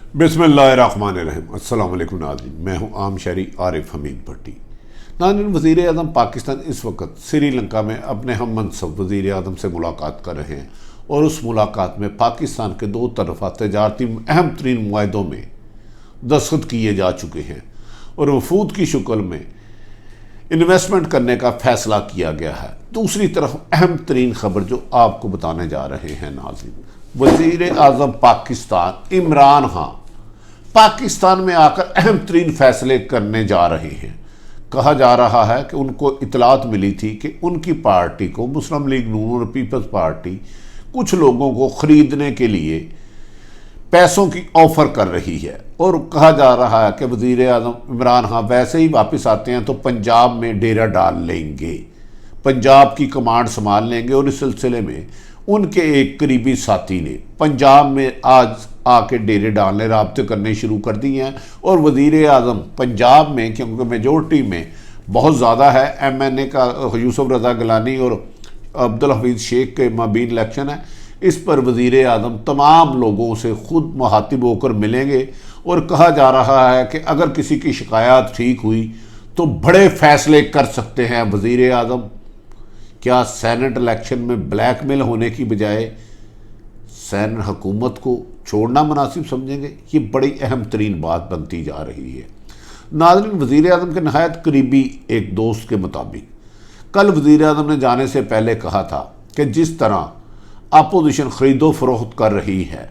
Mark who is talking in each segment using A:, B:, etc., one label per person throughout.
A: बिस्मिल्लाहिर्रहमानिर्रहीम। अस्सलाम वालेकुम नाज़रीन, मैं हूँ आम शहरी आरिफ हमीद भट्टी। नाज़रीन, वज़ीर आज़म पाकिस्तान इस वक्त श्रीलंका में अपने हम मनसब वज़ीर आज़म से मुलाकात कर रहे हैं और उस मुलाकात में पाकिस्तान के दो तरफ़ा तजारती अहम तरीन मुआहदों में दस्तखत किए जा चुके हैं और वफूद की शक्ल में इन्वेस्टमेंट करने का फ़ैसला किया गया है। दूसरी तरफ अहम तरीन खबर जो आपको बताने जा रहे हैं नाज़रीन, वज़ीर आज़म पाकिस्तान इमरान खान पाकिस्तान में आकर अहम तरीन फैसले करने जा रहे हैं। कहा जा रहा है कि उनको इतलात मिली थी कि उनकी पार्टी को मुस्लिम लीग नून और पीपल्स पार्टी कुछ लोगों को ख़रीदने के लिए पैसों की ऑफ़र कर रही है और कहा जा रहा है कि वज़ीर आज़म इमरान खान वैसे ही वापस आते हैं तो पंजाब में डेरा डाल लेंगे, पंजाब की कमांड संभाल लेंगे। और इस सिलसिले में उनके एक करीबी साथी ने पंजाब में आज आके डेरे डालने राब्ते करने शुरू कर दिए हैं और वज़ीर आज़म पंजाब में, क्योंकि मेजोरिटी में बहुत ज़्यादा है, MNA का यूसुफ रज़ा गिलानी और अब्दुल हफीज़ शेख के माबीन इलेक्शन है, इस पर वज़ीर आज़म तमाम लोगों से ख़ुद मुखातिब होकर मिलेंगे और कहा जा रहा है कि अगर किसी की शिकायत ठीक हुई तो बड़े फ़ैसले कर सकते हैं वज़ीर आज़म। क्या सेनेट इलेक्शन में ब्लैकमेल होने की बजाय सेनेट हुकूमत को छोड़ना मुनासिब समझेंगे? ये बड़ी अहम तरीन बात बनती जा रही है। नाज़रीन, वज़ीर आज़म के नहायत करीबी एक दोस्त के मुताबिक कल वज़ीर आज़म ने जाने से पहले कहा था कि जिस तरह अपोजिशन ख़रीदो फरोख्त कर रही है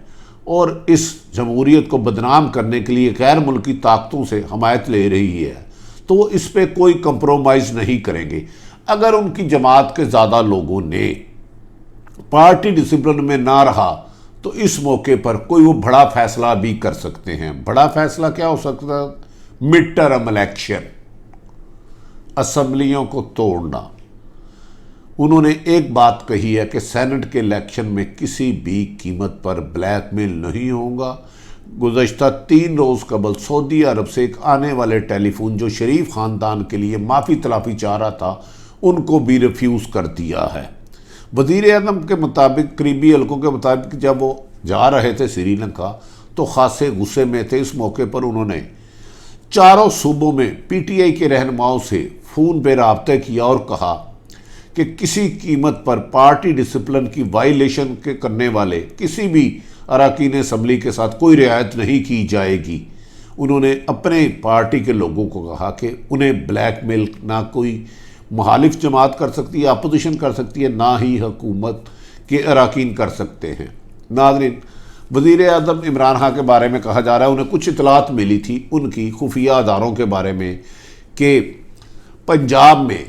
A: और इस जमहूरियत को बदनाम करने के लिए गैर मुल्की ताकतों से हमायत ले रही है तो वो इस पर कोई कंप्रोमाइज़ नहीं करेंगे। अगर उनकी जमात के ज़्यादा लोगों ने पार्टी डिसिप्लिन में ना रहा तो इस मौके पर कोई वो बड़ा फैसला भी कर सकते हैं। बड़ा फैसला क्या हो सकता है? मिड टर्म इलेक्शन, असम्बलियों को तोड़ना। उन्होंने एक बात कही है कि सेनेट के इलेक्शन में किसी भी कीमत पर ब्लैकमेल नहीं होगा। गुज़श्ता 3 रोज़ कबल सऊदी अरब से एक आने वाले टेलीफोन जो शरीफ ख़ानदान के लिए माफ़ी तलाफ़ी चाह रहा था उनको भी रिफ्यूज़ कर दिया है। वज़ीर आज़म के मुताबिक, करीबी हलकों के मुताबिक, जब वो जा रहे थे श्रीलंका तो ख़ासे गुस्से में थे। इस मौके पर उन्होंने चारों सूबों में PTI के रहनुमाओं से फ़ोन पर रब्ता किया और कहा कि किसी कीमत पर पार्टी डिसिप्लिन की वायलेशन के करने वाले किसी भी अरकान असम्बली के साथ कोई रियायत नहीं की जाएगी। उन्होंने अपने पार्टी के लोगों को कहा कि उन्हें ब्लैकमेल ना कोई मुखालिफ जमात कर सकती है, अपोजिशन कर सकती है, ना ही हुकूमत के अरकान कर सकते हैं। नाज़रीन, वज़ीर आज़म इमरान खान के बारे में कहा जा रहा है उन्हें कुछ इतलात मिली थी उनकी खुफिया अदारों के बारे में कि पंजाब में,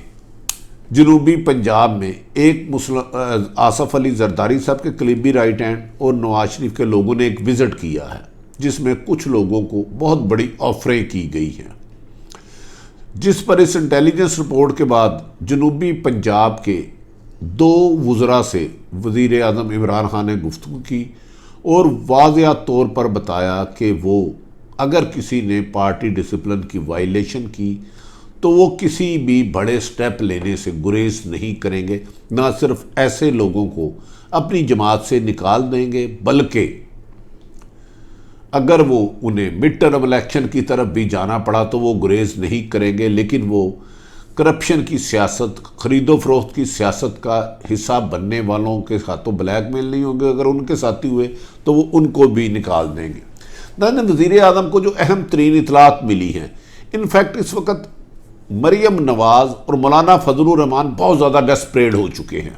A: जनूबी पंजाब में एक मुस्लिम आसफ़ अली ज़रदारी साहब के करीबी राइट हैंड और नवाज शरीफ के लोगों ने एक विज़िट किया है जिसमें कुछ लोगों को बहुत बड़ी ऑफरें की गई हैं, जिस पर इस इंटेलिजेंस रिपोर्ट के बाद जनूबी पंजाब के 2 वज़रा से वज़ीर आज़म इमरान खान ने गुफ्तगू की और वाज़िया तौर पर बताया कि वो अगर किसी ने पार्टी डिसिप्लिन की वायलेशन की तो वो किसी भी बड़े स्टेप लेने से गुरेज नहीं करेंगे। ना सिर्फ ऐसे लोगों को अपनी जमात से निकाल देंगे बल्कि अगर वो उन्हें मिड टर्म इलेक्शन की तरफ भी जाना पड़ा तो वो गुरेज नहीं करेंगे, लेकिन वो करप्शन की सियासत, ख़रीदो फरोख्त की सियासत का हिस्सा बनने वालों के साथ तो ब्लैकमेल नहीं होंगे, अगर उनके साथी हुए तो वो उनको भी निकाल देंगे। दानिश, वज़ीर आज़म को जो अहम तरीन इतलात मिली हैं, इनफैक्ट इस वक्त मरियम नवाज़ और मौलाना फजलुर रहमान बहुत ज़्यादा डेस्परेट हो चुके हैं।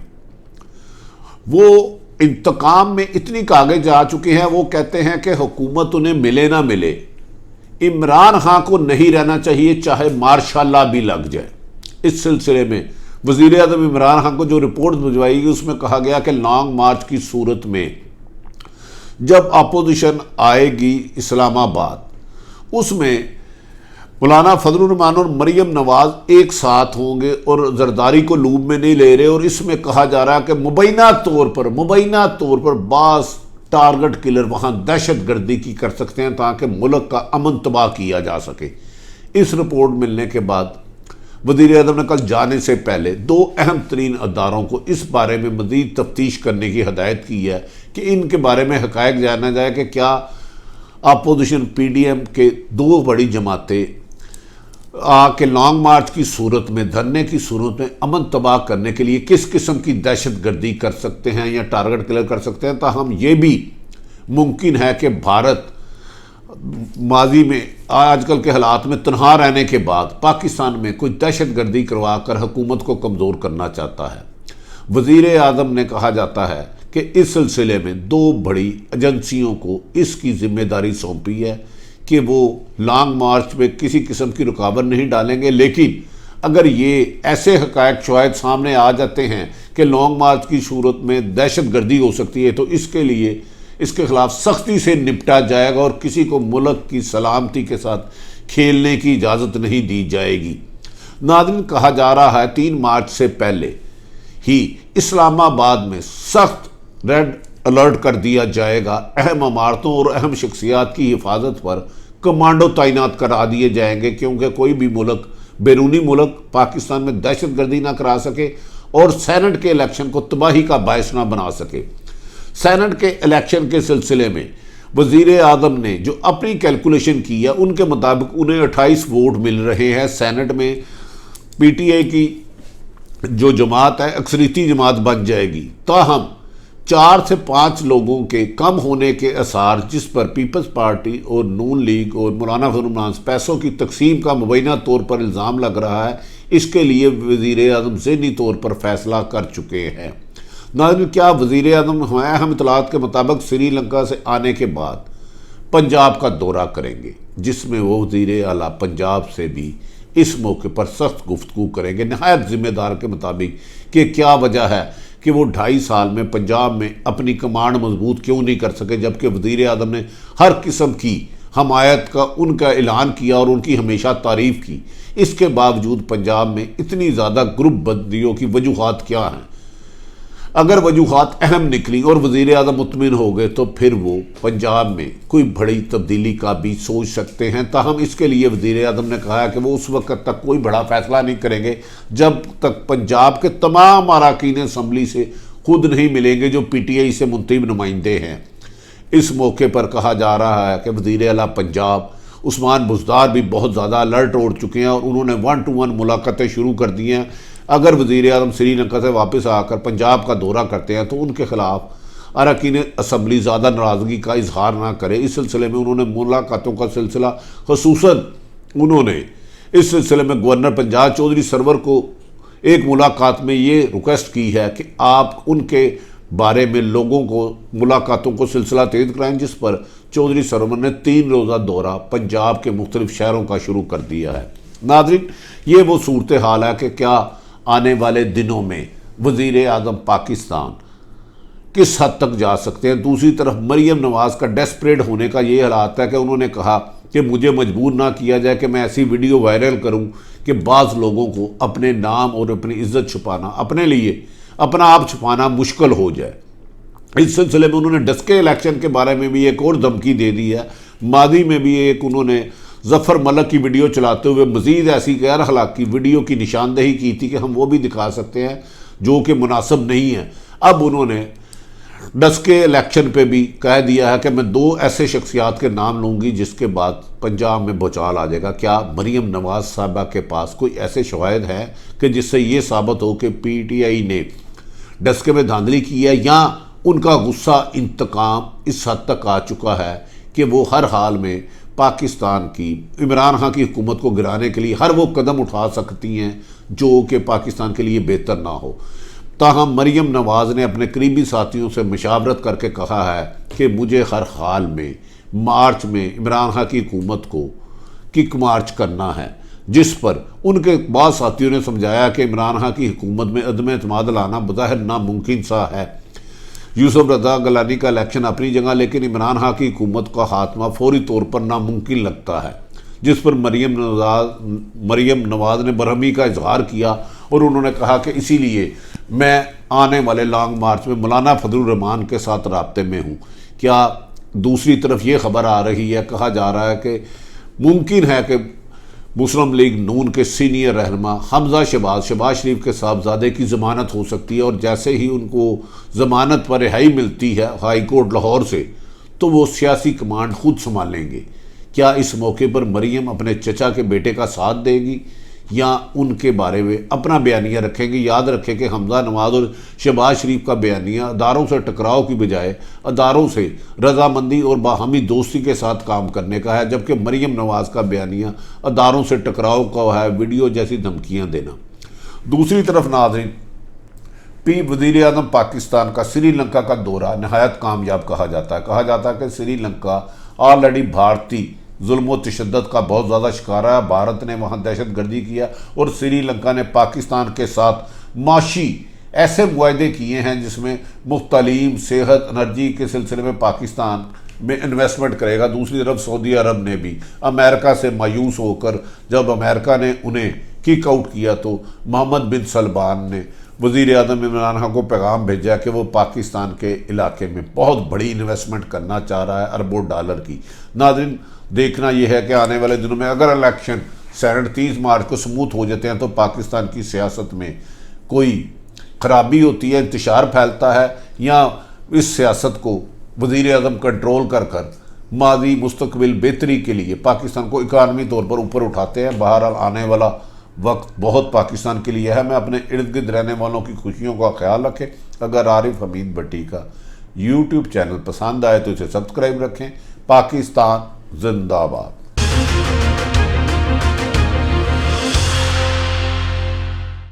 A: वो इंतकाम में इतनी कागे जा चुके हैं, वो कहते हैं कि हुकूमत उन्हें मिले ना मिले, इमरान खान को नहीं रहना चाहिए चाहे मार्शाल्लाह भी लग जाए। इस सिलसिले में वज़ीर आज़म इमरान खान को जो रिपोर्ट भिजवाई गई उसमें कहा गया कि लॉन्ग मार्च की सूरत में जब अपोजिशन आएगी इस्लामाबाद उसमें मौलाना फजलुर रहमान और मरियम नवाज़ एक साथ होंगे और जरदारी को लूब में नहीं ले रहे। और इसमें कहा जा रहा है कि मुबैना तौर पर बास टारगेट किलर वहाँ दहशत गर्दी की कर सकते हैं ताकि मुल्क का अमन तबाह किया जा सके। इस रिपोर्ट मिलने के बाद वज़ीर आज़म ने कल जाने से पहले 2 अहम तरीन अदारों को इस बारे में मज़ीद तफ्तीश करने की हदायत की है कि इनके बारे में हक़ायक़ जाना जाए कि क्या अपोजिशन पीडीएम के दो बड़ी जमातें आके लॉन्ग मार्च की सूरत में, धरने की सूरत में अमन तबाह करने के लिए किस किस्म की दहशत गर्दी कर सकते हैं या टारगेट क्लियर कर सकते हैं, ताहम ये भी मुमकिन है कि भारत माजी में आजकल के हालात में तनहा रहने के बाद पाकिस्तान में कोई दहशत गर्दी करवा कर हुकूमत को कमज़ोर करना चाहता है। वज़ीर आज़म ने कहा जाता है कि इस सिलसिले में दो बड़ी एजेंसियों को इसकी जिम्मेदारी सौंपी है कि वो लॉन्ग मार्च में किसी किस्म की रुकावट नहीं डालेंगे, लेकिन अगर ये ऐसे हक़ाइक़ शायद सामने आ जाते हैं कि लॉन्ग मार्च की सूरत में दहशत गर्दी हो सकती है तो इसके लिए इसके खिलाफ सख्ती से निपटा जाएगा और किसी को मुल्क की सलामती के साथ खेलने की इजाज़त नहीं दी जाएगी। नाज़रीन, कहा जा रहा है 3 मार्च से पहले ही इस्लामाबाद में सख्त रेड अलर्ट कर दिया जाएगा। अहम इमारतों और अहम शख्सियात की हिफाजत पर कमांडो तैनात करा दिए जाएंगे, क्योंकि कोई भी मुल्क, बैरूनी मुल्क पाकिस्तान में दहशत गर्दी ना करा सके और सेनेट के इलेक्शन को तबाही का बायस ना बना सके। सेनेट के इलेक्शन के सिलसिले में वज़ीर आज़म ने जो अपनी कैलकुलेशन की है उनके मुताबिक उन्हें 28 वोट मिल रहे हैं। सेनेट में पीटीआई की जो जमात है अक्सरियती जमात बन जाएगी, ताहम 4 से 5 लोगों के कम होने के आसार, जिस पर पीपल्स पार्टी और नून लीग और मौलाना फजल रहमान पैसों की तकसीम का मुबैना तौर पर इल्ज़ाम लग रहा है, इसके लिए वज़ीर आज़म ज़हनी तौर पर फैसला कर चुके हैं। नाज़रीन, क्या वज़ीर आज़म हम इतलात के मुताबिक श्रीलंका से आने के बाद पंजाब का दौरा करेंगे, जिसमें वो वज़ीर आला पंजाब से भी इस मौके पर सख्त गुफ्तगू करेंगे नहायत ज़िम्मेदार के मुताबिक कि क्या वजह है कि वो 2.5 साल में पंजाब में अपनी कमांड मजबूत क्यों नहीं कर सके, जबकि वज़ीर आज़म ने हर किस्म की हमायत का उनका ऐलान किया और उनकी हमेशा तारीफ़ की। इसके बावजूद पंजाब में इतनी ज़्यादा ग्रुप बंदियों की वजूहात क्या हैं? अगर वजूहात अहम निकली और वज़ीर आज़म मुतमिन हो गए तो फिर वो पंजाब में कोई बड़ी तब्दीली का भी सोच सकते हैं। ताहम इसके लिए वज़ीर आज़म ने कहा है कि वो उस वक्त तक कोई बड़ा फैसला नहीं करेंगे जब तक पंजाब के तमाम अरकान असम्बली से खुद नहीं मिलेंगे जो पीटीआई से मुंतखब नुमाइंदे हैं। इस मौके पर कहा जा रहा है कि वज़ीर आला पंजाब उस्मान बुज़दार भी बहुत ज़्यादा अलर्ट उड़ चुके हैं और उन्होंने 1-to-1 मुलाकातें शुरू कर दी हैं। अगर वज़ीर आज़म श्रीलंका से वापस आकर पंजाब का दौरा करते हैं तो उनके खिलाफ अरकान असम्बली ज़्यादा नाराज़गी का इजहार ना करे। इस सिलसिले में उन्होंने मुलाकातों का सिलसिला, खसूसन उन्होंने इस सिलसिले में गवर्नर पंजाब चौधरी सरवर को एक मुलाकात में ये रिक्वेस्ट की है कि आप उनके बारे में लोगों को मुलाकातों को सिलसिला तेज़ कराएं, जिस पर चौधरी सरवर ने 3 रोज़ा दौरा पंजाब के मुख्तलिफ शहरों का शुरू कर दिया है। नाज़रीन, ये वो सूरत हाल है कि क्या आने वाले दिनों में वज़ीर आज़म पाकिस्तान किस हद तक जा सकते हैं। दूसरी तरफ मरियम नवाज़ का डेस्परेट होने का ये हालात है कि उन्होंने कहा कि मुझे मजबूर ना किया जाए कि मैं ऐसी वीडियो वायरल करूं कि बाज़ लोगों को अपने नाम और अपनी इज्जत छुपाना, अपने लिए अपना आप छुपाना मुश्किल हो जाए। इस सिलसिले में उन्होंने डस्के इलेक्शन के बारे में भी एक और धमकी दे दी है। मादी में भी एक उन्होंने ज़फ़र मलक की वीडियो चलाते हुए मज़ीद ऐसी गैर अखलाकी वीडियो की निशानदेही की थी कि हम वो भी दिखा सकते हैं जो कि मुनासिब नहीं है। अब उन्होंने डस्के इलेक्शन पे भी कह दिया है कि मैं 2 ऐसे शख्सियात के नाम लूँगी जिसके बाद पंजाब में भूचाल आ जाएगा। क्या मरियम नवाज़ साहबा के पास कोई ऐसे शवाहिद हैं कि जिससे ये साबित हो कि पीटीआई ने डस्के में धांधली की है, या उनका गुस्सा इंतकाम इस हद तक आ चुका है कि वो हर हाल में पाकिस्तान की इमरान खान की हुकूमत को गिराने के लिए हर वो कदम उठा सकती हैं जो कि पाकिस्तान के लिए बेहतर ना हो। ताहम मरियम नवाज़ ने अपने करीबी साथियों से मशावरत करके कहा है कि मुझे हर हाल में मार्च में इमरान खान की हुकूमत को किक मार्च करना है, जिस पर उनके बाद साथियों ने समझाया कि इमरान खान की हुकूमत में अदम एतमाद लाना बज़ाहिर नामुमकिन सा है। यूसुफ रज़ा गलानी का इलेक्शन अपनी जगह, लेकिन इमरान खान की हुकूमत का खात्मा फौरी तौर पर नामुमकिन लगता है, जिस पर मरियम नवाज़ ने बरहमी का इजहार किया और उन्होंने कहा कि इसीलिए मैं आने वाले लॉन्ग मार्च में मौलाना फजल रहमान के साथ राब्ते में हूँ। क्या दूसरी तरफ ये खबर आ रही है, कहा जा रहा है कि मुमकिन है कि मुस्लिम लीग नून के सीनियर रहनुमा हमजा शहबाज शरीफ के साहबजादे की ज़मानत हो सकती है, और जैसे ही उनको ज़मानत पर रिहाई मिलती है हाई कोर्ट लाहौर से तो वो सियासी कमांड खुद संभालेंगे। क्या इस मौके पर मरियम अपने चचा के बेटे का साथ देगी या उनके बारे में अपना बयानिया रखेंगे? याद रखें कि हमजा नवाज और शहबाज शरीफ का बयानिया अदारों से टकराव की बजाय अदारों से रजामंदी और बाहमी दोस्ती के साथ काम करने का है, जबकि मरियम नवाज का बयानिया अदारों से टकराव का है, वीडियो जैसी धमकियां देना। दूसरी तरफ नाज़रीन, वज़ीर आज़म पाकिस्तान का श्रीलंका का दौरा नहायत कामयाब कहा जाता है कि श्रीलंका ऑलरेडी भारतीय जुल्म व तशद्दुद का बहुत ज़्यादा शिकार है। भारत ने वहाँ दहशत गर्दी किया और श्रीलंका ने पाकिस्तान के साथ माशी ऐसे मुआहदे किए हैं जिसमें मुफ्त तालीम, सेहत, एनर्जी के सिलसिले में पाकिस्तान में इन्वेस्टमेंट करेगा। दूसरी तरफ सऊदी अरब ने भी अमेरिका से मायूस होकर जब अमेरिका ने उन्हें किक आउट किया तो मोहम्मद बिन सलमान ने वज़ीर आज़म इमरान खान को पैगाम भेजा कि वो पाकिस्तान के इलाके में बहुत बड़ी इन्वेस्टमेंट करना चाह रहा है, अरबों डॉलर की। नाज़रीन, देखना यह है कि आने वाले दिनों में अगर इलेक्शन सेनेट 30 मार्च को स्मूथ हो जाते हैं तो पाकिस्तान की सियासत में कोई ख़राबी होती है, इंतशार फैलता है, या इस सियासत को वज़ीर आज़म कंट्रोल कर माजी मुस्तकबिल बेहतरी के लिए पाकिस्तान को इकानवी तौर पर ऊपर उठाते हैं। बहरहाल आने वाला वक्त बहुत पाकिस्तान के लिए है। मैं अपने इर्द गिर्द रहने वालों की खुशियों का ख्याल रखें। अगर आरिफ हमीद भट्टी का यूट्यूब चैनल पसंद आए तो इसे सब्सक्राइब रखें। पाकिस्तान जिंदाबाद।